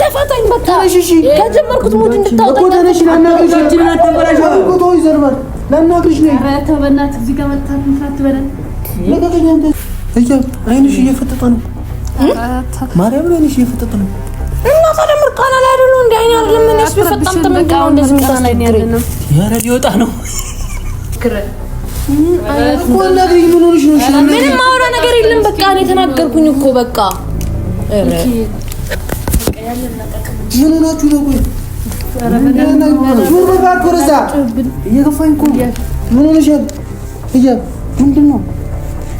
ተፋታኝ በቃ ከጀመርኩት ሙድ እንድታወጣኝ ተነሽ ለናግሽ እጅና ተበላሽ ቆቶ ይዘርባል ለናግሽ ነኝ ኧረ ተው በእናትህ እዚህ ጋር መጣት ምፍራት በለን ለቀቀኝ አንተ እያ አይንሽ እየፈጠጠ ነው ማርያም አይንሽ እየፈጠጠ ነው እና ታዲያ ምርቃና ላይ አይደሉ እንዴ አይኔ አይደለም እኔስ በፈጣም ተመጣው እንደዚህ ምጣና ላይ ያለና ያረ ሊወጣ ነው ክረ ቆና ግን ምን ሆነሽ ነው? ምንም ማውራ ነገር የለም። በቃ እኔ ተናገርኩኝ እኮ በቃ ምን ሆናችሁ ነው? ቆይ ምን በባክ ወረዛ እየገፋኝ እኮ ምን ሆነሻል? እያ ምንድን ነው?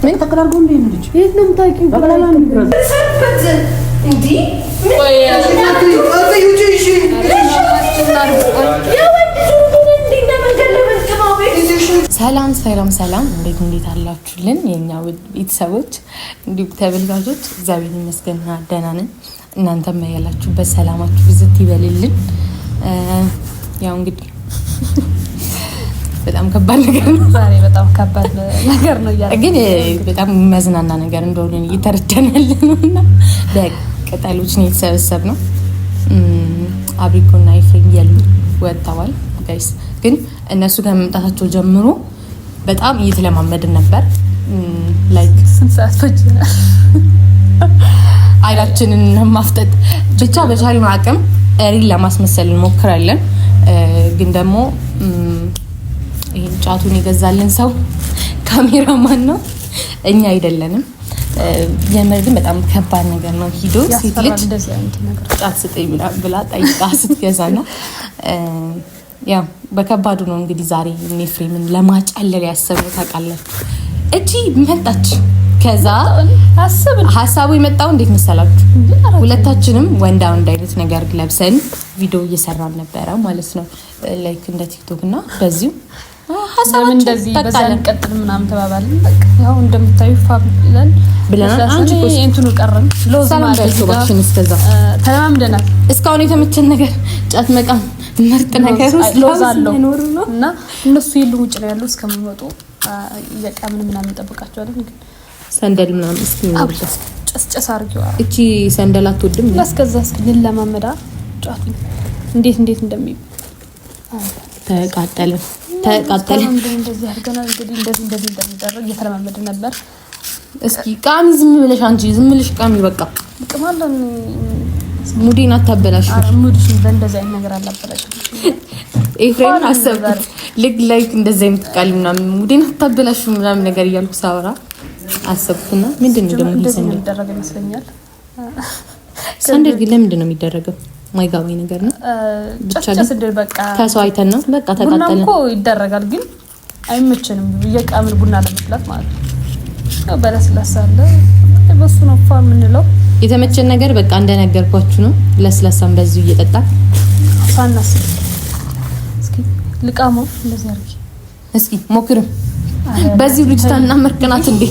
ምን ተቀራርጎ እንዴ ነው ልጅ የት ነው የምታውቂው? በቀላላ ነው እንዴ ወይ ሰላም ሰላም ሰላም፣ እንዴት አላችሁልን የኛ ቤተሰቦች እንዲሁም ተመልካቾች? እግዚአብሔር ይመስገን ደህና ነን። እናንተም ያላችሁበት ሰላማችሁ ብዝት ይበልልን። ያው እንግዲህ በጣም ከባድ ነገር ነው ዛሬ፣ በጣም ከባድ ነገር ነው ግን በጣም የሚያዝናና ነገር እንደሆነ እየተረዳናል ነውና በቅጠሎች ነው የተሰበሰብነው። አብሪኮና ኤፍሬም ያሉ ወጣዋል ጋይስ። ግን እነሱ ከመምጣታቸው ጀምሮ በጣም እየተለማመድን ነበር። ላይክ ስንት ሰዓት ፈጅና አይላችንን ማፍጠጥ ብቻ በቻልነው አቅም ሪል ለማስመሰል እንሞክራለን። ግን ደግሞ ይሄን ጫቱን ይገዛልን ሰው ካሜራማን ነው፣ እኛ አይደለንም። የምር ግን በጣም ከባድ ነገር ነው። ሂዶ ሴት ልጅ ጫት ስጠኝ ብላ ጠይቃ ስትገዛና ያው በከባዱ ነው እንግዲህ ዛሬ ኤፍሬምን ለማጫለል ያሰብነው ታውቃለህ። እቺ መጣች። ከዛ ሀሳቡ የመጣው እንዴት መሰላችሁ? ሁለታችንም ወንዳ አይነት ነገር ለብሰን ቪዲዮ እየሰራን ነበረ ማለት ነው፣ ላይክ እንደ ቲክቶክ እና በዚሁ ሀሳባችን እንደዚህ በዛን ቀጥል ምናምን ተባባልን። በቃ ያው እንደምታዩ ፋብለን አንቺ እንትኑ ቀረን ሎዝ ማለት ነው። እስከዛ ተለማምደናል። እስካሁን የተመቸን ነገር ጫት መቃም ምርጥ ነገር ውስጥ ሎዝ አለው እና እነሱ የሉ ውጭ ነው ያሉ እስከሚመጡ እየቃምን ምናምን እንጠብቃቸዋለን። ግን ሰንደል ምናምን እስኪ ነው ጨስጨስ አርጊው። እቺ ሰንደል አትወድም ለስከዛ እስኪ ለማመዳ ጫቱ እንዴት እንደሚ ተቃጠለ እንደዚህ አድርገናል። እንግዲህ እንደዚህ እንደሚደረግ እየተለማመደ ነበር። እስኪ ቃሚ ዝም ብለሽ አንቺ ዝም ብለሽ ቃሚ በቃ ቅማለን። ሙዲን አታበላሽ። ሙዲሽ በእንደዚህ አይነት ነገር አላበላሽ። ኤፍሬም አሰብኩት ልክ ላይክ እንደዚህ አይነት ቃል ምናምን ሙዲን አታበላሽ ምናምን ነገር እያልኩ ሳወራ አሰብኩና ምንድነው ደግሞ የሚደረግ ይመስለኛል። ሰንደል ግን ለምንድን ነው የሚደረገው? ማይጋባኝ ነገር ነው። ብቻ ግን በቃ ከሰው አይተን ነው በቃ ተቃጠለ እኮ ይደረጋል። ግን አይመቸንም እየቃምን ቡና ለመፍላት ማለት ነው። በለስላሳ አለ በሱ ነው ፋም ምንለው። የተመቸን ነገር በቃ እንደነገርኳችሁ ነው። ለስላሳም በዚሁ እየጠጣ ሳናስ እስኪ ልቃሞ እንደዚህ አርጊ እስኪ ሞክሩ። በዚህ ልጅታና መርቀናት እንዴ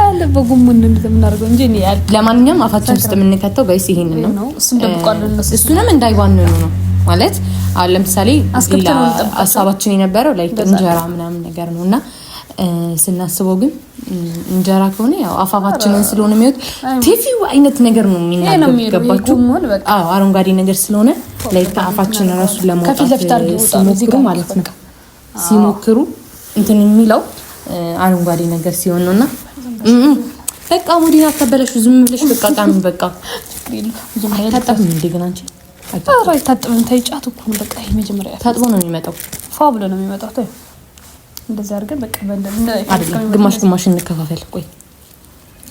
አለ በጉሙን እንደምናደርገው እንጂ እኔ ለማንኛውም አፋችን ውስጥ የምንከተው ጋይስ ይሄንን ነው። እሱንም እንዳይባንኑ ነው ማለት። አሁን ለምሳሌ ሀሳባችን የነበረው ላይ እንጀራ ምናምን ነገር ነውና ስናስበው ግን እንጀራ ከሆነ ያው አፋፋችንን ስለሆነ የሚወጥ ቲቪው አይነት ነገር ነው የሚናገርባችሁ። አዎ አረንጓዴ ነገር ስለሆነ ላይ አፋችን ራሱ ለማውጣት ሲሞክሩ ማለት ነው ሲሞክሩ እንትን የሚለው አረንጓዴ ነገር ሲሆን ነውና በቃ ሙዲና ተበላሽ። ዝም ብለሽ በቃ ቃሚ በቃ አይታጠብም እንደገና አንቺ አይታጠብም። ታይጫት እኮ ነው በቃ ይሄ መጀመሪያ ታጥቦ ነው የሚመጣው። ፋ ብሎ ነው የሚመጣው። ታይ እንደዛ አድርገን በቃ አይደለም ግማሽ እንከፋፈል። ቆይ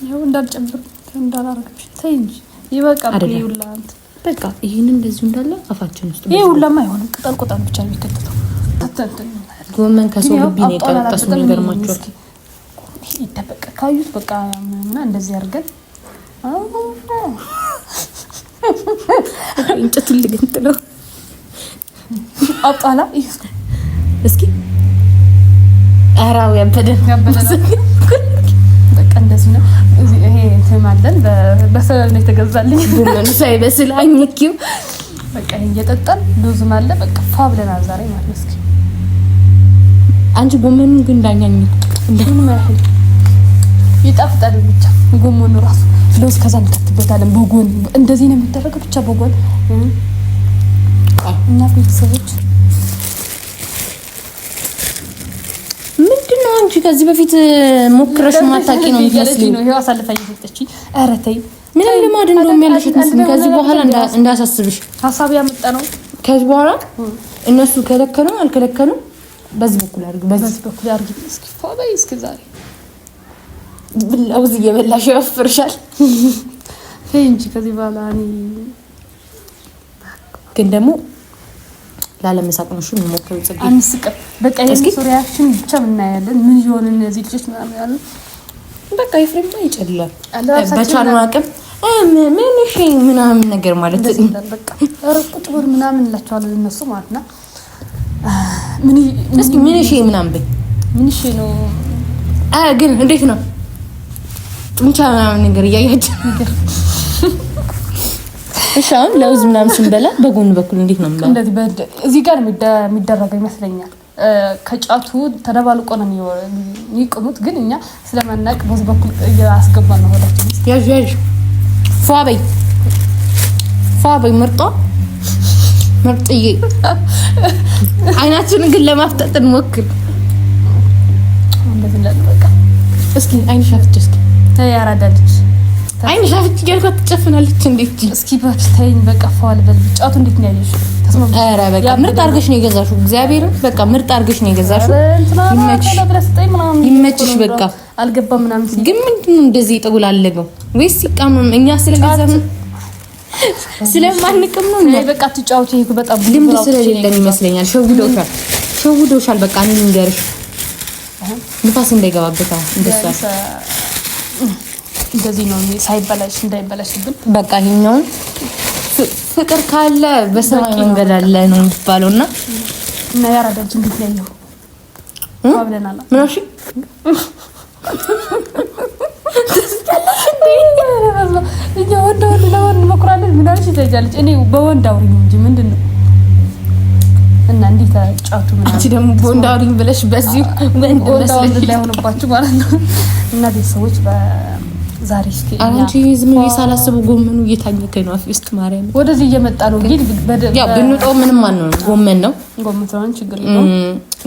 ይሄው እንዳልጨብር እንዳላረግሽ ታይ እንጂ ይበቃል። ይውላል በቃ ይሄንን እንደዚሁ እንዳለ አፋችን ውስጥ ይውላማ አይሆንም። ቅጠል ብቻ ነው የሚከተተው። ጎመን ከሰው ልብ ነው የቀጠሱ ነገር ማቾት ይተበቃ ካዩት በቃ ምንና እንደዚህ አድርገን እንጨቱን ልገንጥለው አጣላ እስኪ አራው ያበደ በቃ እንደዚህ ነው። ይሄ ተማለን በሰላም ነው የተገዛልኝ። ጎመን ሳይበስል አኝኪው በቃ እየጠጣን ሉዝ ማለ በቃ ፋ ብለናል ዛሬ ማለት ነው። እስኪ አንቺ ጎመኑን ግን እንዳኛኝ እንደምን ማለት ይጣፍጣል። ብቻ ጎመኑ ራሱ ለውዝ ከዛ እንከትበታለን በጎን እንደዚህ ነው የሚደረገው ብቻ በጎን እና ቤተሰቦች ምንድነው አንቺ ከዚህ በፊት ሞክረሽ ማታቂ ነው የሚመስለው ነው ይሄው አሳልፋኝ ሰጠችኝ ኧረ ተይ ምንም ልማድ እንደውም ያለሽ ትመስል ከዚህ በኋላ እንዳሳስብሽ ሐሳብ ያመጣ ነው ከዚህ በኋላ እነሱ ከለከሉ አልከለከሉ በዚህ በኩል አድርግ በዚህ በኩል አድርግ እስኪ ፋባይ እስኪ ዛሬ ብላውዝ እየበላሽ ያፈርሻል እንጂ ከዚህ በኋላ እኔ ግን ደግሞ ላለመሳቅ ነው እሺ ሞክረው ጽጌ አንስቀ በቃ የሱሪያችን ብቻ ምን ያያለን ምን ይሆን እነዚህ ልጆች ምናምን ያሉ በቃ ይፍሬማ ይጨልላል በቻሉ አቅም ምን እሺ ምናምን ነገር ማለት በቃ ረቁጥ ብር ምናምን እንላቸዋለን እነሱ ማለት ነው ምን እስኪ ምን እሺ ምናምን በይ ምን እሺ ነው ግን እንዴት ነው ጡንቻ ምናምን ነገር እያያችሁ ነገር እሻም ለውዝ ምናምን ስንበላ በጎን በኩል እንዴት ነው ማለት እንደዚህ እዚህ ጋር የሚደረግ ይመስለኛል ከጫቱ ተደባልቆ ነው የሚቆሙት ግን እኛ ስለማናቅ በዚህ በኩል ያስገባን ነው ወዳችን ያዥ ፋበይ ምርጥዬ አይናችን ግን ለማፍጠጥ እንሞክር እንደዚህ ለበቃ እስኪ አይን ሻፍት እስኪ ያራዳልች አይን ሻፍት እያልኳት ትጨፍናለች እንዴት እስኪ ባክስታይን በቃ ፋዋል በልጫቱ እንዴት ነው ያለሽ ተስማማ ኧረ በቃ ምርጥ አርገሽ ነው የገዛሽው እግዚአብሔር በቃ ምርጥ አርገሽ ነው የገዛሽው ይመችሽ በቃ አልገባም ምናምን ግን ምንድነው እንደዚህ ይጠጉላለገው ወይስ ይቃመም እኛ ስለገዛን ስለማንቀም ነው ነው በቃ ትጫውቱ ይሄ በጣም ልምድ ስለሌለን ይመስለኛል ሸውዶሻል በቃ እኔ ልንገርሽ ንፋስ እንዳይገባበት እንደሷ እንደዚህ ነው ሳይበላሽ እንዳይበላሽብን በቃ ይሄኛው ፍቅር ካለ በሰማይ መንገድ አለ ነው የሚባለውና እና ያራዳች እንዴት ነው አብለናል ምንሽ እኛ ወንዳው ለወንድ መኩራለን ምናልሽ ይተጃለች እኔ በወንዳው እንጂ ምንድነው እና እንዴት ጫቱ ምናምን አንቺ ደግሞ በወንዳውሪኝ ብለሽ በዚህ ወንድ መስለሽ ላይሆንባችሁ ማለት ነው እና ቤተሰቦች ዛሬ እስኪ አንቺ ዝም ብዬ ሳላስበው ጎመኑ እየታኘከ ነው አፍ ውስጥ ማርያም ወደዚህ እየመጣ ነው ግን ያው ብንወጣው ምንም ማን ነው ጎመን ነው ችግር የለውም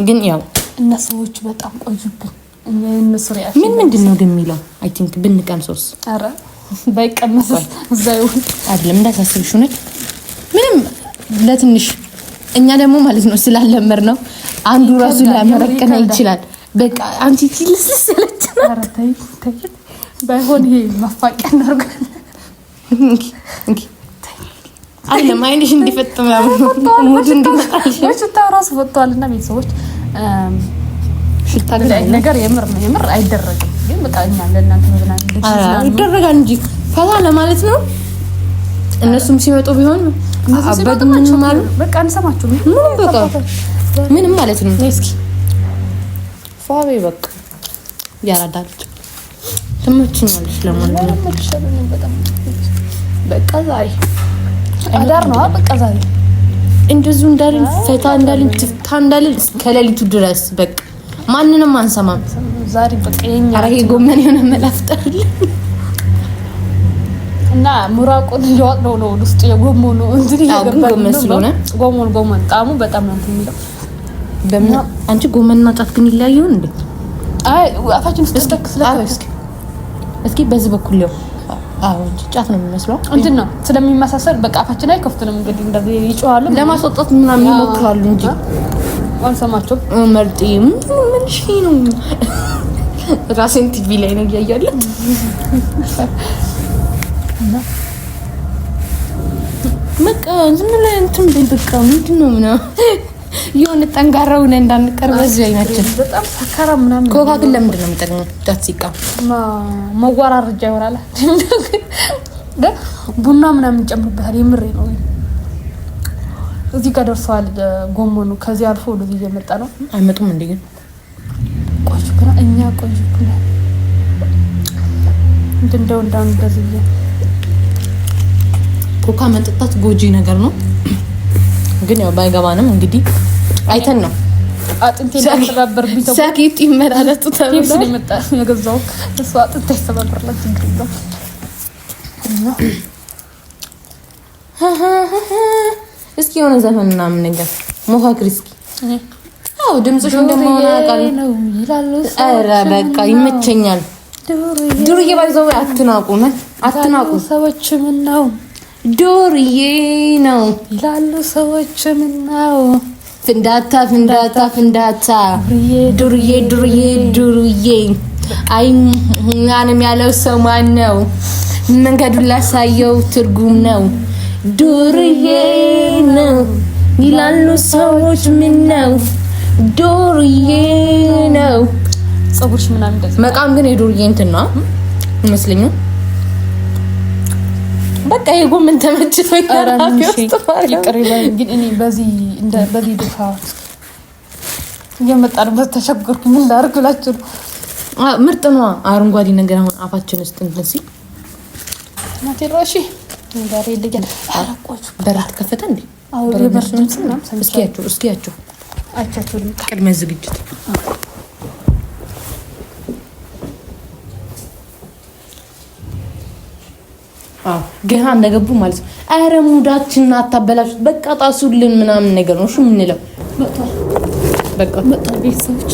ግን ያው እና ሰዎች በጣም ቆዩብን እነሱ ሪአክሽን ምንድነው ግን የሚለው አይ ቲንክ ብንቀምሶስ አረ ባይቀመስ እዛው አይደለም እንዳታስብሽ ነው ምንም ለትንሽ እኛ ደግሞ ማለት ነው ስላለመር ነው አንዱ ራሱ ላመረቀና ይችላል በቃ አንቺ ትልስልስ ያለች አረ ታይ ባይሆን ይሄ ማፋቂያ እናርጋለን እንኪ አይደለም አይንሽ እንዲፈጥም ሙድ እንዲመጣልሽ ወጭታው ራሱ ወጥቷልና ቤተሰቦች ሽታ ነገር የምር አይደረግም ግን በቃ እኛ ለእናንተ ምናምን ይደረጋል እንጂ ፈታ ለማለት ነው እነሱም ሲመጡ ቢሆን አበድ ምን ማለት በቃ እንሰማችሁ ምንም ማለት ነው እስኪ ፋቤ በቃ ያራዳች ትምችኛለሽ ለማንኛውም በቃ ዛሬ አዳር ነው በቃ ዛሬ እንደዚሁ እንዳልን ፈታ እንዳልን ትፍታ እንዳልን ከሌሊቱ ድረስ በቃ ማንንም አንሰማም ዛሬ በቃ የኛ አረሄ ጎመን የሆነ መላፍጠል እና ሙራቁን ይወጣው ነው ውስጥ የጎመኑ እንግዲህ የገባን ስለሆነ ጎመን ጣሙ በጣም ነው የሚለው በምን አንቺ ጎመንና ጫት ግን ይለያየው እንዴ አይ አፋችን ውስጥ ተከስለታው እስኪ በዚህ በኩል ነው አዎ ጫት ነው የሚመስለው እንትን ነው ስለሚመሳሰል በቃ አፋችን ላይ ከፍተንም እንግዲህ እንደዚህ ይጮሃሉ ለማስወጣት ምናምን ይሞክራሉ እንጂ አልሰማቸው መርጢም ምን እሺ ነው ራሴን ቲቪ ላይ ነው ያያለ እና በቃ ዝም ብለን እንትን በቃ ምንድነው ምናምን የሆነ ጠንጋራው ነን እንዳንቀርብ በዚህ አይናችን በጣም ሰካራ ምናምን ኮካ ግን ለምንድን ነው የሚጠቅመው ጫት ሲቃ መዋራረጃ ይወራል ቡና ምናምን ጨምርበታል የምሬ ነው እዚህ ጋር ደርሷል ጎመኑ ከዚህ አልፎ ወደዚህ እየመጣ ነው አይመጡም እንዴ ግን ቆይኩና እኛ ቆይኩና እንደው እንደዚህ ኮካ መጠጣት ጎጂ ነገር ነው ግን ያው ባይገባንም እንግዲህ አይተን ነው አጥንቴ ተሰባበር ቢተው ሳቂት ይመራለቱ ተብሎ ስለመጣ የገዛው ተስፋ አጥንቴ ተሰባበርላት እንግዲህ እስኪ የሆነ ዘፈን ምናምን ነገር ሞካክሪ እስኪ። አዎ ድምፅሽ እንደማሆነ አውቃለሁ ይላሉ። ኧረ በቃ ይመቸኛል። ዱርዬ ባይዘው አትናቁ፣ አትናቁ ሰዎች። ምን ነው ዱርዬ ነው ይላሉ ሰዎች። ምን ነው ፍንዳታ ፍንዳታ ፍንዳታ ዱርዬ ዱርዬ ዱርዬ። አይ ምናንም ያለው ሰው ማን ነው? መንገዱን ላሳየው ትርጉም ነው። ዱርዬ ነው ይላሉ ሰዎች። ምን ነው ዱርዬ ነው። ጸጉርሽ ምናምን እንደዚህ መቃም ግን የዱርዬ እንትን ነው ይመስለኛል። በቃ የጎመን ተመችቶኝ ይቀርባል። ግን እኔ በዚህ ድፋ እየመጣንበት ተሸገርኩ። ምን ላድርግ ብላችሁ ምርጥ ነው አረንጓዴ ነገር። አሁን አፋችን ውስጥ እንትን ሲል ማቴራሺ ዛሬ ልጅ አራቆች በራት ከፈተ እንዴ? አዎ የበርቱን እስኪያቸው አቻቸው ቅድመ ዝግጅት ገና እንደገቡ ማለት ነው። አረ ሙዳችን አታበላሹት፣ በቃ ጣሱልን ምናምን ነገር ነው እሺ የምንለው። በቃ ቤተሰቦች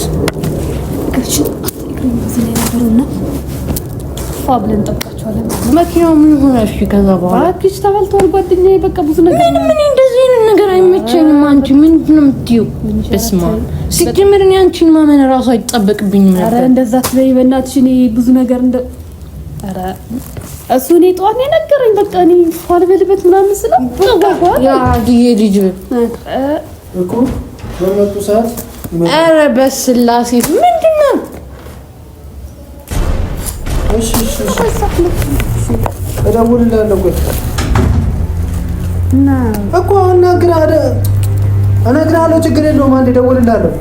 ብለን ጠብቃቸዋለን። መኪናው ምን ሆነ? እሺ ከዛ በኋላ አክሽ ተበልቷል ጓደኛዬ። በቃ ብዙ ነገር ምን እንደዚህ ነገር አይመቸኝም። አንቺ ምንድን ነው የምትይው? በስማ ሲጀምር እኔ አንቺን ማመን እራሱ አይጠበቅብኝም ነበር። ኧረ እንደዛ ትበይ በእናትሽ። እኔ ብዙ ነገር ኧረ እሱ እኔ ጠዋት ነው የነገረኝ። በቃ እኔ ፋልበልበት ምናምን ስለው ያ ልጅ እኮ በመጡ ሰዓት ኧረ በስላሴ ምንድን ነው? እሺ እደውልልሃለሁ እኮ እነግርሃለሁ። ችግር የለውም። አንዴ እደውልልሃለሁ።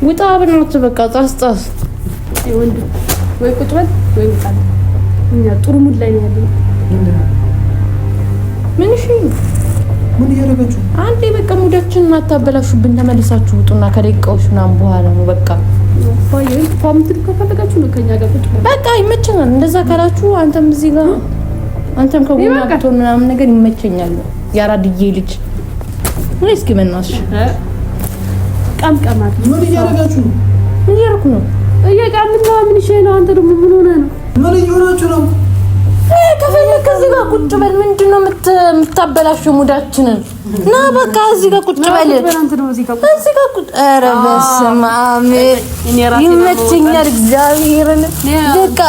ውጣ በእናትህ በቃ ጣስ ወይ ቁጭ በል ወይ ውጣ። እኛ ጥሩ ሙድ ላይ ነው ያለው። ምን እያደረጋችሁ? አንዴ በቃ ሙዳችንን አታበላሹብን። ተመልሳችሁ ውጡና ከደቂቃዎች ምናምን በኋላ ነው በቃ ከኛ ጋር በቃ ይመቸናል። እንደዛ ካላችሁ አንተም እዚህ ጋር አንተም ከጎና ብትሆን ምናምን ነገር ይመቸኛል። ያራድዬ ልጅ ምን እስኪ በእናትሽ ቀምቀማት። ምን እያደረጋችሁ ነው? ምን እያደረኩ ነው? እየቃምን ነው። ምን እሺ ነው? አንተ ደግሞ ምን ሆነህ ነው? ምን እየሆናችሁ ነው? ከፈለክ እዚህ ጋር ቁጭ በል። ምንድን ነው የምታበላሽው ሙዳችንን? ና በቃ እዚህ ጋር ቁጭ በል። እዚህ ጋር ቁጭ። ኧረ በስመ አብ ይመቸኛል። እግዚአብሔርን በቃ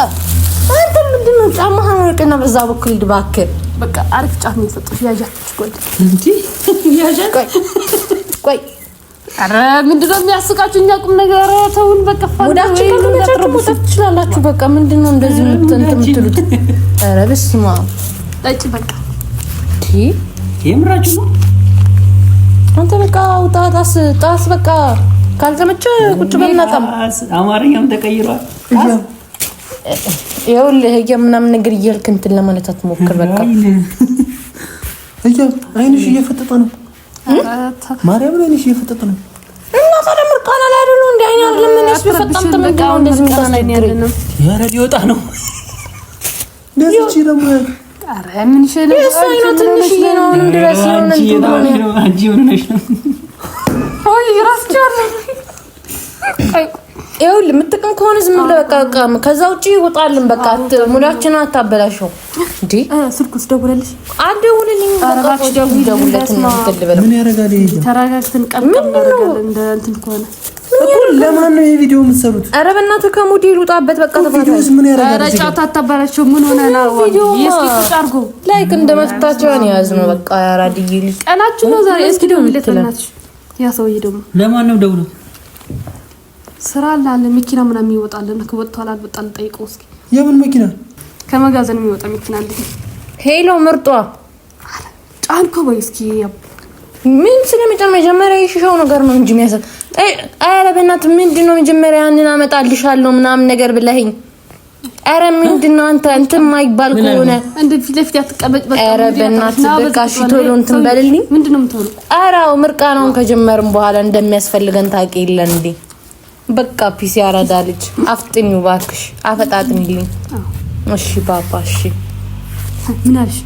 አንተ ምንድን ነው ጫማህን ወርቅና በዛ በኩል እባክህ በቃ አሪፍ ጫማ ነው የሰጠሁሽ። ያዣትሽ ቆይ እንዴ ያዣት ቆይ ኧረ ምንድን ነው የሚያስቃችሁ? እኛ ቁም ነገር ተውን በቃ ሙዳችሁ ትችላላችሁ። በቃ ምንድን ነው እንደዚህ የምትሉት? ኧረ በስመ አብ ጠጪ በቃ የምራችሁ ነው። አንተ በቃ አውጣ ጣስ በቃ ካልተመቸ ቁጭ በልና ጣም። አማርኛም ተቀይሯል። ይኸውልህ ምናምን ነገር እያልክ እንትን ለማለት አትሞክር። በቃ አይንሽ እየፈጠጠ ነው። ማርያም ላይ ነሽ እየፈጠጠ ነው። እና ታዲያ ምርቃና ላይ አይደሉ እንዴ? አይን አይደለም እነሱ በፈጣም ተመጣው እንደዚህ ምታናግረኝ። ያረ ሊወጣ ነው እንደዚህ ደግሞ አረ ምን ይሸለ አይና ትንሽ ነው እንደራስ ነው ነው አንቺ ምን ነሽ ነው ወይ ራስቻለ ይኸውልህ የምትቀም ከሆነ ዝም ብለህ በቃ ቀም። ከዛ ውጪ ይወጣልን በቃ ሙዳችን አታበላሽው እንዴ። ስልኩስ ደውለልሽ? አልደውልልኝ በቃ ደውለልኝ ነው ተልበለ። ምን ያረጋል ይሄ? ተረጋግተን ቀምቀም እናደርጋለን እንደ እንትን ከሆነ እኮ። ለማን ነው ይሄ ቪዲዮ የምትሰሩት? ኧረ በእናትህ ከሞዴል ውጣበት በቃ ተፋታሽ። ምን ያረጋል? ኧረ ጫታ አታበላሽው። ምን ሆነ ነው? እስኪ ቁጭ አድርጎ ላይክ እንደመፍታቸውን ያዝ ነው በቃ። ያራድዬ ልጅ ቀናችሁ ነው ዛሬ። እስኪ ደውልለት በእናትሽ። ያ ሰውዬ ደግሞ ለማን ነው ደውለው? ስራ አለ መኪና ምናምን ይወጣልን። ከወጣው አልወጣል ጠይቀው እስኪ። የምን መኪና? ከመጋዘን የሚወጣ መኪና አለ። ሄሎ ምርጧ ጫንኮ ወይ እስኪ ምን ስለሚጨም መጀመሪያ ይሽሻው ነገር ነው እንጂ የሚያሰጥ አረ በእናትህ ምንድነው መጀመሪያ ያንን አመጣልሻለሁ ምናምን ነገር ብለኸኝ። አረ ምንድነው አንተ እንትን ማይባል ከሆነ እንደ ፊት ለፊት ያትቀበጭ በቃ። አረ በእናትህ በቃ እሺ ቶሎ እንትን በልልኝ። ምንድነው የምትሆነው? አራው ምርቃናውን ከጀመርን በኋላ እንደሚያስፈልገን ታውቂ የለ እንዴ? በቃ ፒሲ ያራዳ ልጅ አፍጥኙ ባክሽ፣ አፈጣጥንልኝ። እሺ ባባ እሺ ምን አልሽ?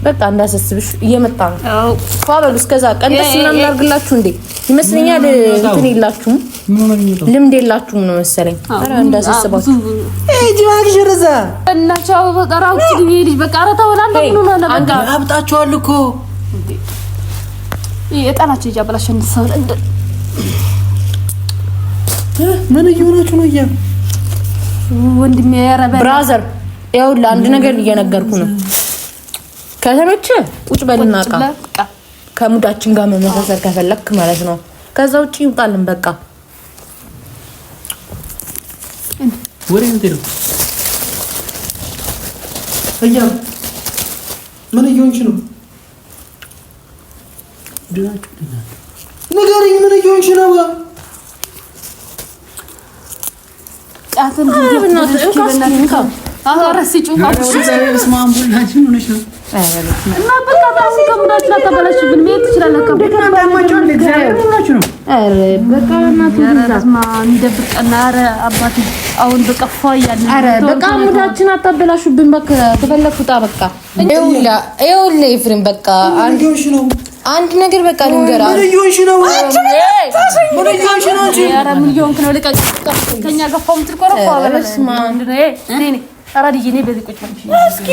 በቃ እንዳሰስብሽ እየመጣ ነው። አው ፋበሉ እስከዛ ቀንደስ ምናምን አድርግላችሁ እንዴ ይመስለኛል። እንትን የላችሁም ልምድ የላችሁም ነው መሰለኝ። አረ እንዳሰስባችሁ ጅማግሽ ረዛ እናቻው በቀራው ልጅ በቃ አረታው ወላንተ ምን ነው ለበቃ አንተ አብጣችኋል እኮ የጣናችሁ ይጃበላሽን ሰው ምን እየሆናችሁ ነው? ወንድሜ ያረበ ብራዘር ያው ለአንድ ነገር እየነገርኩ ነው። ከተመቸ ቁጭ በልና ቃ ከሙዳችን ጋር መመሳሰል ከፈለክ ማለት ነው። ከዛ ውጪ ይውጣልን በቃ። ወሬ እንትን እያ ምን እየሆንሽ ነው? ንገሪኝ፣ ምን እየሆንሽ ነው? ጫትን ብቻ አራሲጩ ማምቡላችን ሆነሽ ነው እና በቃ ታሲ ከሙዳችን አታበላሽ ግን ምን ትችላለህ? ከበቃማቸው ለእግዚአብሔር ነው። አረ በቃ እናቱ ያራስማ እንደብቀና አረ አባቴ አሁን በቀፋ ያለ አረ በቃ ሙዳችን አታበላሹብን። በቃ ተፈለኩታ በቃ ይውላ ኤፍሬም በቃ አንድ ነገር በቃ ልንገራ። ምን እየሆንሽ ነው? ምን እየሆንሽ ነው? አረ ምን እየሆንክ ነው? ልቀቅ ከኛ ገፋው ምትቆረፋ በለስማ ነኝ አራዲዬ ነኝ በዚህ ቁጭ እስኪ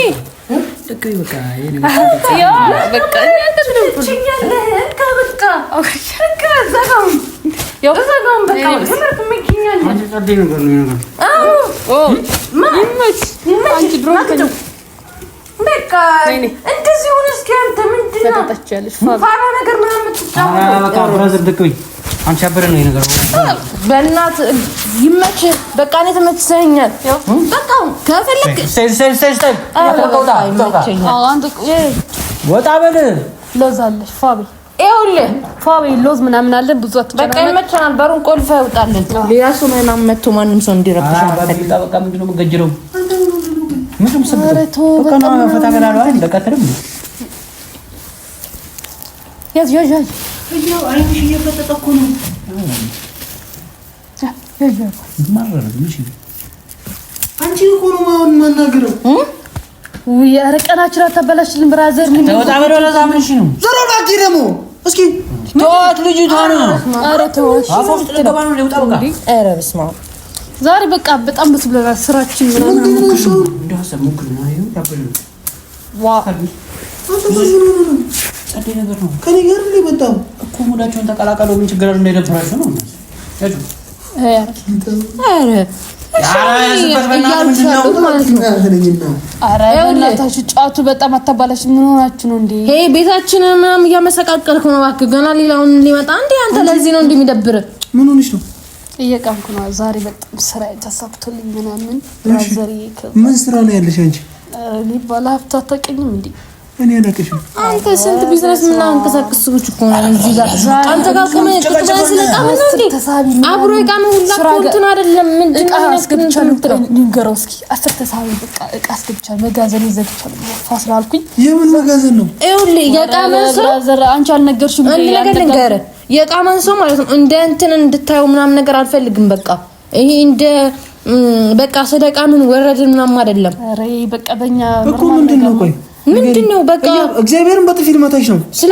ልክ በቃ የኔ ያ በቃ እንዴ ትችኛለህ ከበቃ አውሽካ ዘጋው ያው ዘጋው በቃ ትምርት ምክኛል አንቺ ጸደይ ነገር ነው ነገር ኦ ማንመች አንቺ ድሮ በቃ እንደዚህ ሆነ። እስኪ አንተ ምንድነው ተጣጣቻለሽ ፋራ ነገር ምናምን ትጫወት በቃ ብራዘር ደቅበኝ አንቺ አበረ ነው ነገር በእናት ይመች በቃ ነው ተመችሰኛል። በቃ ከፈለክ ሰይ ወጣ በል ሎዛለሽ ፋቢ ይኸውልህ ፋቢ ሎዝ ምናምን አለ ብዙ አትጨናነቅ። በቃ ይመችናል። በሩን ቆልፋ ይውጣልን። ሌላ ሰው ምናምን መጥቶ ማንም ሰው እንዲረብሽ አልፈልግም። በቃ ምንድነው መገጅረው ምንም ሰብቶ በቃ ነው ፈታ ገና ነው በቃ ተረም ያዝ ይሄው አይንሽ እየፈጠጠ እኮ ነው። ማረር ምንሽ አንቺ እኮ ነው ማናገረው ወይ አረቀናችራ ተበላሽልን ብራዘር ምን ተወጣ በለው ለዛ ምንሽ ነው ዘሮላቲ ደግሞ እስኪ ተዋት ልጅቷ ነው። አረ ተወሽ አፎፍ ተገባ ነው ለውጣ በቃ አረ በስማ ዛሬ በቃ በጣም ደስ ብሎናል። ስራችን ምናምን እንዳሰብ ሙክር ነው ይሄው ያበሉ ዋ ጸደይ ነገር ነው። ከኔ ጋር ነው የመጣው እኮ ሙዳቸውን ተቀላቀሉ። ምን ችግር አለ? እንዳይደብራችሁ ነው ማለት ያጁ አረ እናታችሁ ጫቱ በጣም አታባላሽ። ምን ሆናችሁ ነው እንዴ? ሄ ቤታችንን ምናምን እያመሰቃቀልኩ ነው። እባክህ ገና ሌላውን ሊመጣ እንዴ አንተ ለዚህ ነው እንደሚደብር ምን ሆነሽ ነው? እየቃምኩ ነው። ዛሬ በጣም ስራ ተሳክቶልኝ ምናምን ብራዘር ምን ስራ ነው ያለሽ አንቺ? እኔ ባለ ሀብት አታውቅኝም እንዴ? እኔ አላውቅሽም። አንተ ስንት ቢዝነስ ምናምን እንቀሳቀስኩት እኮ ነው እዚህ ጋር አንተ ጋር ከመጣ ስለጣም ነው እንዴ? አብሮ የቃመ ሁላ ኮንቱን አይደለም ምንድነው አስገብቻለሁ። ንገረው እስኪ አስር ተሳቢ በቃ እቃ አስገብቻለሁ። መጋዘን ይዘግቻለሁ ፋስራ አልኩኝ። የምን መጋዘን ነው? ይኸውልህ የቃመ ሰው ብራዘር አንቺ አልነገርሽም እንዴ? አንድ ነገር ልንገርህ፣ የቃመ ሰው ማለት ነው እንደ እንትን እንድታየው ምናምን ነገር አልፈልግም። በቃ ይሄ እንደ በቃ ሰደቃ ምን ወረድን ምናምን አይደለም። አረ በቃ በእኛ እኮ ምንድነው? ቆይ ምንድነው? በቃ እግዚአብሔርን በጥፊ ልመታሽ ነው። ስለ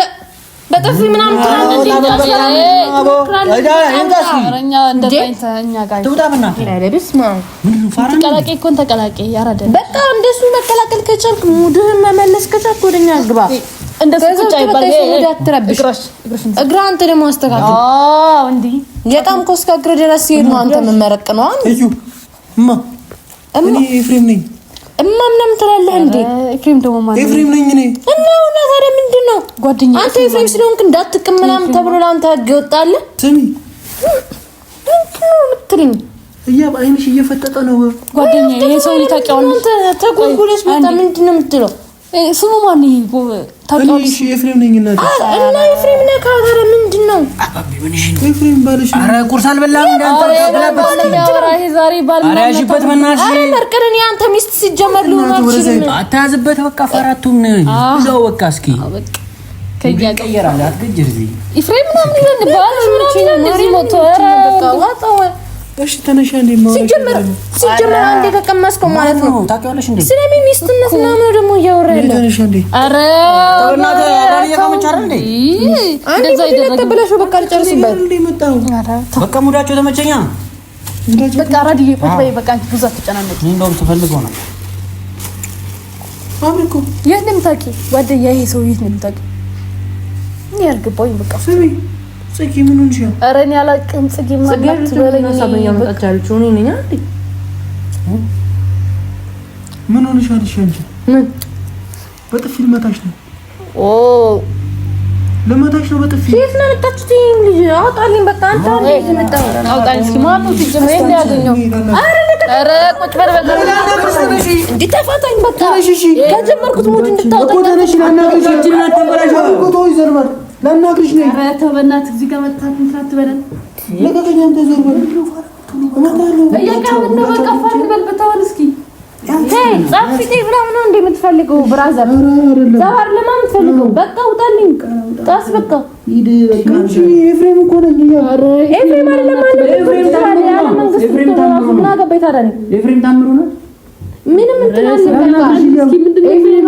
በጥፊ ምናምን ትላለህ እንዴ? በቃ እንደሱ መከላከል ከቻልክ ሙድህን መመለስ ከቻልክ ወደኛ ግባ። እንደሱ ቁጭ አይባል አትረብሽ። እግራ አንተ ደግሞ አስተካክል። አዎ እንዴ የቃም ኮስካ እግር ድረስ ሲሄድ ነው አንተ መመረቅ ነው። እዩ እኔ ኤፍሬም ነኝ። ምንም ትላለህ እንዴ? ኤፍሬም ደግሞ ማለት ኤፍሬም ነኝ እኔ። እና ታዲያ ምንድነው? ጓደኛ አንተ ኤፍሬም ስለሆንክ እንዳትቅም ምናምን ተብሎ ለአንተ ህግ ይወጣል። ስሚ ምንድነው የምትለኝ? አይንሽ እየፈጠጠ ነው ጓደኛ። ይሄ ሰው ሊታቀውልሽ ተጎልጎለሽ መጣ። ምንድነው የምትለው? ስሙ ማን ይጎ ታውቂዋለሽ? ኤፍሬም ነኝ እናት። እና ኤፍሬም ነህ ካገረ ምንድነው? ኤፍሬም ባልሽ። ኧረ ቁርስ አልበላም እንዳንተ ይሄ ዛሬ ባል ኧረ ያዥበት በእናትሽ። ኧረ መርቀን ያንተ ሚስት ሲጀመር ሊሆን አይችልም። አታዝበት በቃ ፈራቱን እዛው በቃ እስኪ ከያ ቀየራለ አትገጅር እዚህ ኤፍሬም ምናምን ይላል ባል ምን እንደዚህ ሞቶ በቃ ዋጣው እሺ ተነሽ እንዴ ነው ሲጀመር አንዴ ተቀመስከው ማለት ነው ታውቂዋለሽ እንዴ ስለኔ ሚስትነት ነው ደግሞ እያወራለ ተነሽ እንዴ አረ ተወናተ አራሪያ ከመቻረ እንዴ እንደዛ ይደረግ ብለሽ በቃ ልጨርስበት እንዴ መጣው በቃ ሙዳቸው ተመቸኛ በቃ አራዲዬ ቁጭ በይ በቃ አንቺ ብዙ አትጨናነቂ እንደውም ተፈልገው ነው አብልኩ የት ነው የምታውቂው ጓደኛ ይሄ ሰው የት ነው የምታውቂው እኔ አልገባኝ በቃ ስሚ ጽጌ ምን ሆንሽ? ኧረ እኔ አላውቅም። ጽጌ ማለት በለኝ ሳበኛ መጣቻለች ሆኔ ነኝ አይደል? ምን ሆነሽ አልሽ አንቺ? ምን በጥፊ ልመታሽ ነው? ኦ ለመታሽ ነው በጥፊ? የት ነው የመጣችሁት? ልጅ አውጣልኝ በቃ አንተ ልጅ መጣው አውጣልኝ። እስኪ ማን ነው ሲጀምር እንደ ያገኘው? ኧረ ቁጭ በል በቃ እንዴ ተፋታኝ በቃ ከጀመርኩት ሙድ እንድታውጣኝ እኮ ተነሽ ላናግርሽ እጅና ተበላሽ እኮ ተው ይዘርባል ላናግርሽ ነው። ኧረ ተው በእናትህ እዚህ ጋር መጣት እንትን አትበለን። ለቀቀኝ አንተ ዞር በል እመጣለሁ እያቃምን ነው በቃ ፋን በል በተዋል እስኪ ሄይ ጻፍቲ ምናምን ነው እንደምትፈልገው ብራዘር ዛሬ ለማን የምትፈልገው በቃ ውጣልኝ ጣስ በቃ ሂድ በቃ እንጂ ኤፍሬም እኮ ነኝ ኧረ ኤፍሬም አይደለም ኤፍሬም ታምሩ ነው ምንም እንትን አለ በቃ እስኪ ምንድነው ኤፍሬም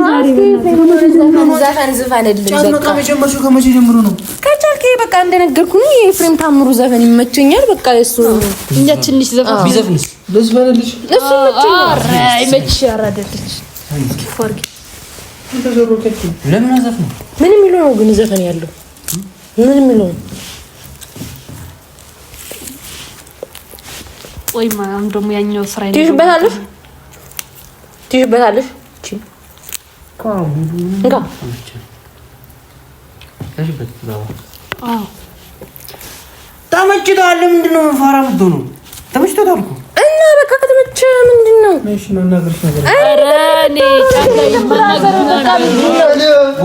ዛሬ ዘፈን ጫት መቃም የጀመርሽው ከመቼ ጀምሮ ነው? ከቻልክ በቃ እንደነገርኩ ነው የኤፍሬም ታምሩ ዘፈን ይመቸኛል በቃ እሱ እንጃ ትንሽ ዘፈን ቢዘፍንስ ልዝፈንልሽ እሱ ይመቸኛል ይመችሽ ያራደልሽ ፎርጊ ተዘሮከት ለምን አዘፍን ምን የሚለው ነው ግን ዘፈን ያለው ምን የሚለው ነው ወይ ማም ደግሞ ያኛው ስራ ትይሽበታለሽ እቺ እንጋ ተመችቶሃል? ምንድን ነው ፋራ የምትሆነው? ተመችቶታል እኮ እና በቃ ከተመቸ ምንድን ነው? እሺ እናናግርሽ ነገር ኧረ እኔ ጫላይ ማናገር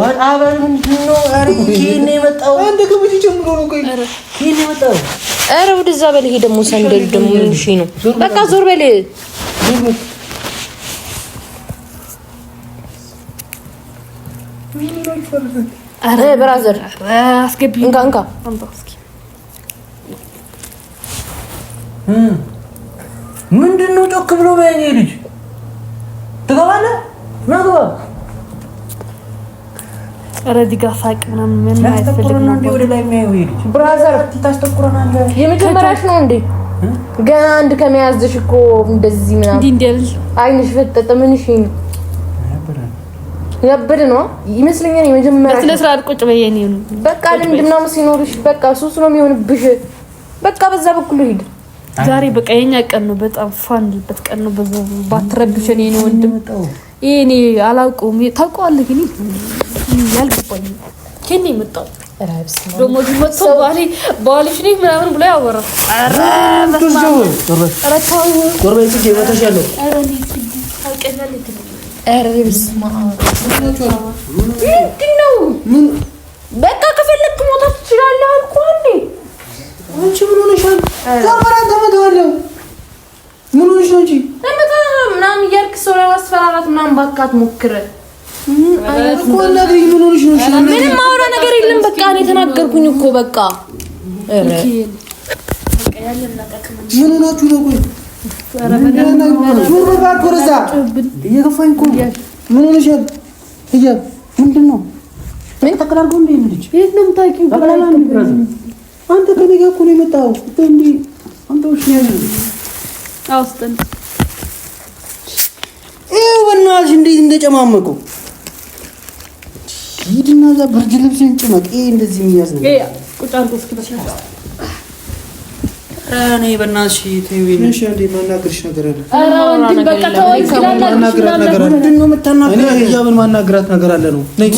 ወጣ በል ምንድን ነው? ኧረ ይሄን የመጣው አንተ ከመቼ ጀምሮ ነው? ቆይ ይሄን የመጣው ኧረ ወደዛ በል። ይሄ ደግሞ ሰንደል ደግሞ ምን እሺ ነው? በቃ ዞር በል አረ ብራዘር አስገቢ እንካ እስኪ ምንድን ነው ጮክ ብሎ በእኔ ልጅ ትገባለህ? ና ግባ። ኧረ እዚህ ጋር ሳቅ ምናምን ምን አይፈልግም ነው እንዴ ወደ ላይ የሚያየው ይሄ ልጅ? ብራዘር ታስተኩረናለህ። የመጀመሪያሽ ነው እንዴ? ገና አንድ ከመያዝሽ እኮ እንደዚህ ምናምን እንዲል አይንሽ ፈጠጠ። ምን እሺ ነው ያበደ ነው ይመስለኛል። የመጀመሪያሽ ስለ ስራ ቁጭ በየኔ ነው በቃ ምንድነው ሲኖርሽ በቃ ሱስ ነው የሚሆንብሽ። በቃ በዛ በኩል ሂድ። ዛሬ በቃ የኛ ቀን ነው። በጣም ፋንልበት ቀን ነው። በዛው ባትረብሽኝ የኔ ወንድም እኔ አላውቀውም። ታውቀዋለህ ግን ያልገባኝ ከኔ መጣው ደግሞ መጥቶ ባልሽ ነኝ ምናምን ብሎ ያወራል። ኧረ በቃ ከፈለክ ሞታት ትችላለህ አልኩህ እንዴ። አንቺ ምን ሆነሻል? ዛሬ ተመታለሁ። ምን ሆነሽ ነው እንጂ ምናምን እያልክ ሰው ለማስፈራራት ምናምን ባካት ሞክረ እኮ እናግሪኝ። ምን ሆነሽ ነው? ምንም ማውራ ነገር የለም። በቃ እኔ ተናገርኩኝ እኮ በቃ ኧረ ምን ሆናችሁ ነው? ቆይ ዞር በል ወደዛ። እየገፋኝ እኮ ምን ሆነሻል? ምንድን ነው? ምን ተቀላልከው እንዴ? ልጅ የት ነው የምታውቂው? አንተ ከእኔ ጋር እኮ ነው የመጣኸው። እንዴ አንተ ውሽ ያለ አውስጠን በእናትሽ እንዴት እንደጨማመቀው ሂድና እዛ ብርድ ልብስን ጭመቅ። እንደዚህ የሚያዝ ነው። ቁጭ አድርጎ እስኪ በስነ እኔ በእናትሽ ተይው። እሺ እንዴ ማናገርሽ ነገር አለ? ኧረ ወንድም በቃ ተወኝ። ማናገራት ነገር አለ። ምንድን ነው የምታናግረው? እኔ ህያብን ማናገራት ነገር አለ ነው። ነይ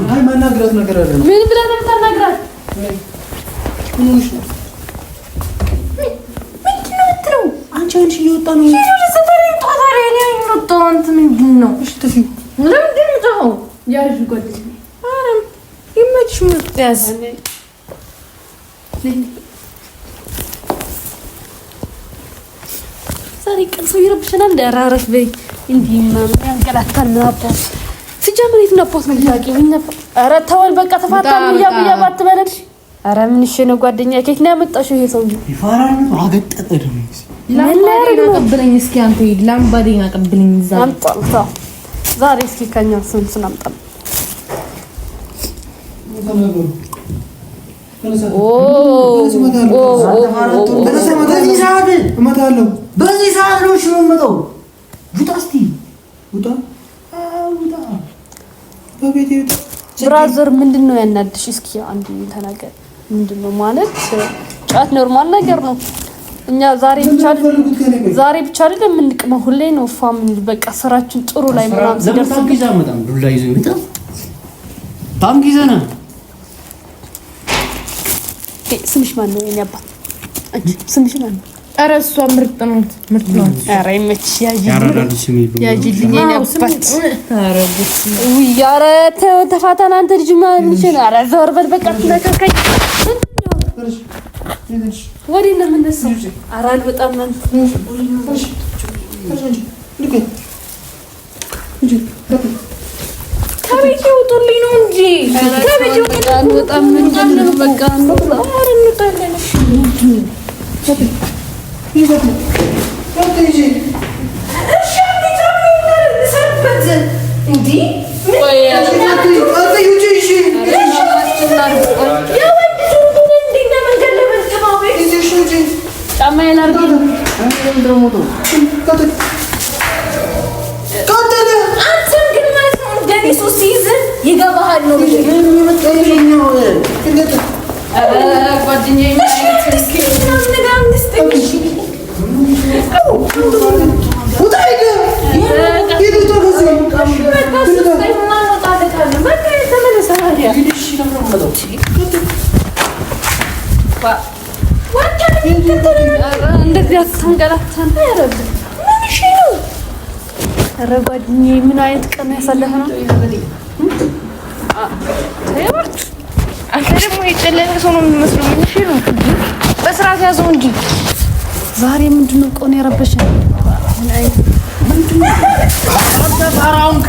አይ ማናገራት ነገር አለ ነው። ምን ብለህ ነው የምታናግራት? ምን ሆነሽ ነው? ምንድን ነው የምትለው? አንቺ እየወጣ ነው። ምንድን ነው? እሺ ተፊ ምንድን ነው? ያዥ ጓደኛዬ ይመችሽ ምጥያዝ ዛሬ ቀን ሰው ይረብሸናል። እንዳራረፍ በይ እንዲህ ምናምን ያንገላታል። አባስ ሲጀምር የት ነው አባስ ነው የምታውቂው? ኧረ ተወን በቃ ተፋታን። እያባትበለሽ ኧረ ምን እሺ ነው ጓደኛ ከየት ነው ያመጣሽው? ይሄ ሰው ይፈራል። አገጠጠ ደግሞ ላምባዴን አቀብለኝ እስኪ አንተ ሂድ። ላምባዴን አቀብለኝ እዛ አምጣልታ ዛሬ እስኪ ከኛ ስንት አምጣል። በዚህ ሰዓት ነው እሺ የምመጣው። ውጣ እስኪ ውጣ በቤቴ ውጣ። ብራዘር ምንድነው ያናድሽ? እስኪ አንዱ ተናገር። ምንድነው ማለት ጫት ኖርማል ነገር ነው። እኛ ዛሬ ብቻ አይደለም የምንቅመው፣ ሁሌ ነው ፋሚሊ በቃ ስራችን ጥሩ ላይ ምናምን ሲደርስ ጊዜ አመጣም ዱላ ይዞ ይመጣ ታም ጊዜና ስምሽ ማን ነው? የኔ አባት አንቺ ስምሽ ማን ነው? ኧረ እሷ ምርጥ ነው። ኧረ ይመችሽ። ያጂልኝ የኔ አባት። ኧረ ተው ተፋታን አንተ ልጅ ማለት ነው። ኧረ ዘወር በል በቃ ትነካካኝ። ወዲህ ነው የምነሳው። ኧረ አልወጣም አንተ ከቤት ይውጡልኝ ነው እንጂ ከቤት ይውጡልኝ በጣም ምንድን ነው በቃ ነው። ኧረ እንውጣለን እሺ ይገባሃል ነው ጓደኛዬ እንደዚህ አታንገላታን። ኧረ ጓደኛዬ ምን አይነት ቀን ያሳለፈ ነው። አንተ ደግሞ የጨለለ ሰው ነው የሚመስለው። ምን እሺ ነው በስርዓት ያዘው እንጂ ዛሬ ምንድነው ቀን ያረበሸኝ? ምን አይነት ምንድነው አታራውን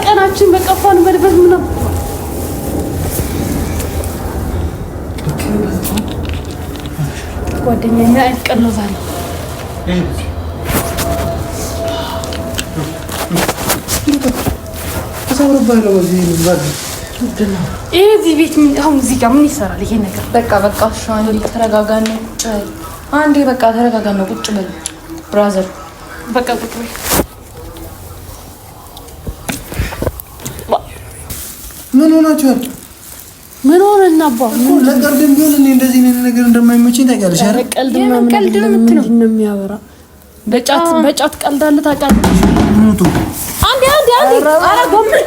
ቀናችን በቀፋን በልበት ምነው ጓደኛዬ አይቀር ዛሬ እዚህ ቤት አሁን እዚህ ጋር ምን ይሰራል ይሄ ነገር? በቃ እሺ አንዴ ተረጋጋና ቁጭ በል። አንዴ በቃ ተረጋጋና ቁጭ በል ብራዘር። በቃ ቁጭ በል። ምን ሆናችኋል? ምን ሆነና አባ ለቀልድም ቢሆን እኔ እንደዚህ ነገር እንደማይመቸኝ ታውቂያለሽ አይደል? ቀልድ ነው የሚያወራ በጫት ቀልድ አለ ታውቃለሽ? ሞቱ አንዴ ኧረ ጎመን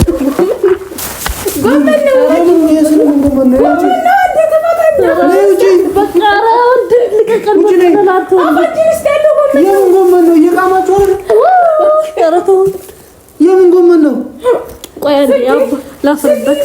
የምን ጎመን ነው? ቆይ አንዴ ላፍርበት።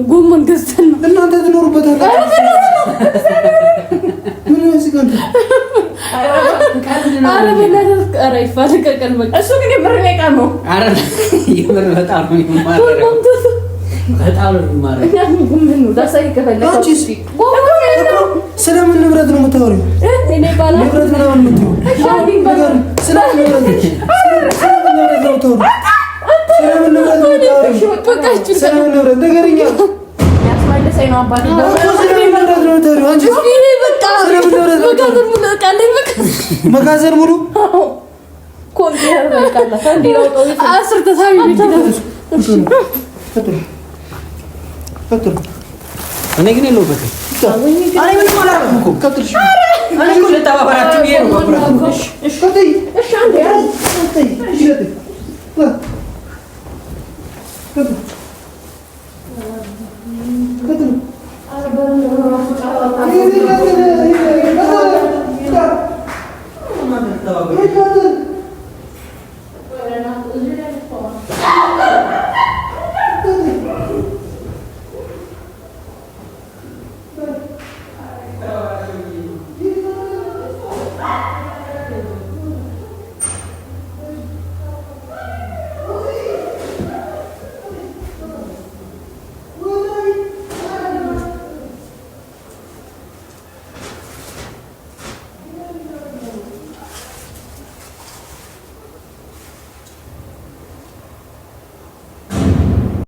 ጎመን ገዝተን ነው እናንተ ትኖሩበታላችሁ። እሱ ግን የምር ነው ነው። አረ የምር በጣም ነው የሚማረው። በጣም ነው የሚማረው። ምን ነው ዳሳይ ከፈለከው ስለምን ንብረት ነው የምታወሪው? ንብረት ምናምን የምትይው ስለምን ንብረት ነው የምታወሪው? ስለምን ንብረት ነው የምታወሪው? ስለምን ንብረት ንገሪኝ። ያስመለሰኝ ነው አባቴ። ስለምን ንብረት ነው የምታወሪው? አንቺ መጋዘን ሙሉ ኮምፒውተር በቃላት አንዴ ነው አስር ተሳቢ እኔ ግን የለሁበትም። አይ ምን ማለት ነው እኮ ቀጥልሽ። እኔ እኮ ለተባባራችሁ ይሄ ነው ባብራችሁ። እሺ እሺ አንዴ እሺ